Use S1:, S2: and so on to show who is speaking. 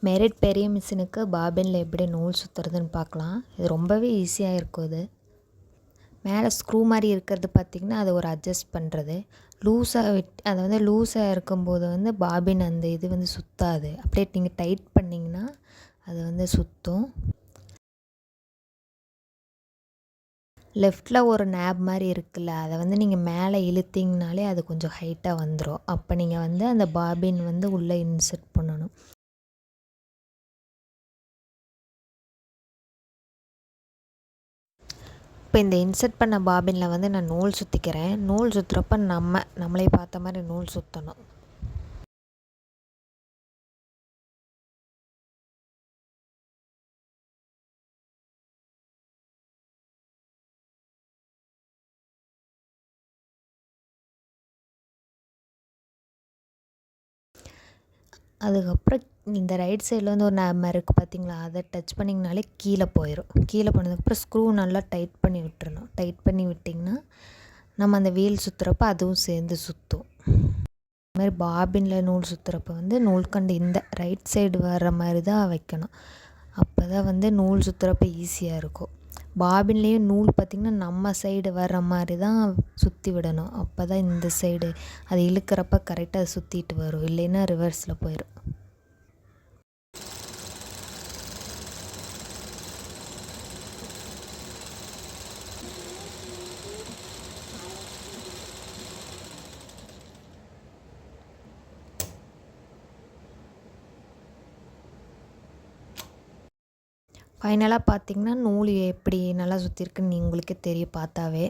S1: Merit பெரிய மிஷினுக்கு பாபினில் எப்படி நூல் சுற்றுறதுன்னு பார்க்கலாம். இது ரொம்பவே ஈஸியாக இருக்கும். இது மேலே ஸ்க்ரூ மாதிரி இருக்கிறது பார்த்திங்கன்னா அதை ஒரு அட்ஜஸ்ட் பண்ணுறது. லூஸாக இருக்கும்போது பாபின் அந்த இது சுற்றாது. அப்படியே நீங்கள் டைட் பண்ணிங்கன்னா அது சுற்றும். லெஃப்டில் ஒரு நேப் மாதிரி இருக்குல்ல, அதை நீங்கள் மேலே இழுத்திங்கனாலே அது கொஞ்சம் ஹைட்டாக வந்துடும். அப்போ நீங்கள் அந்த பாபின் உள்ளே இன்சர்ட் பண்ணணும். இப்போ இந்த இன்சர்ட் பண்ண பாபினில் நான் நூல் சுற்றிக்கிறேன். நூல் சுற்றுறப்ப நம்மளே பார்த்த மாதிரி நூல் சுற்றணும். அதுக்கப்புறம் இந்த ரைட் சைடில் ஒரு நேம் இருக்குது பார்த்தீங்களா, அதை டச் பண்ணிங்கனாலே கீழே போயிடும். கீழே போனதுக்கப்புறம் ஸ்க்ரூ நல்லா டைட் பண்ணி விட்டுறணும். டைட் பண்ணி விட்டிங்கன்னா நம்ம அந்த வீல் சுற்றுறப்ப அதுவும் சேர்ந்து சுற்றும். இது மாதிரி பாபினில் நூல் சுற்றுறப்ப நூல்கண்டு இந்த ரைட் சைடு வர்ற மாதிரி தான் வைக்கணும். அப்போ தான் நூல் சுற்றுறப்ப ஈஸியாக இருக்கும். பாபின்லேயும் நூல் பார்த்திங்கன்னா நம்ம சைடு வர்ற மாதிரி தான் சுற்றி விடணும். அப்போ தான் இந்த சைடு அது இழுக்கிறப்ப கரெக்டாக சுற்றிட்டு வரும். இல்லைன்னா ரிவர்ஸில் போயிடும். ஃபைனலாக பார்த்திங்கன்னா நூல் எப்படி நல்லா சுற்றிருக்குன்னு உங்களுக்கே தெரியும் பார்த்தாவே.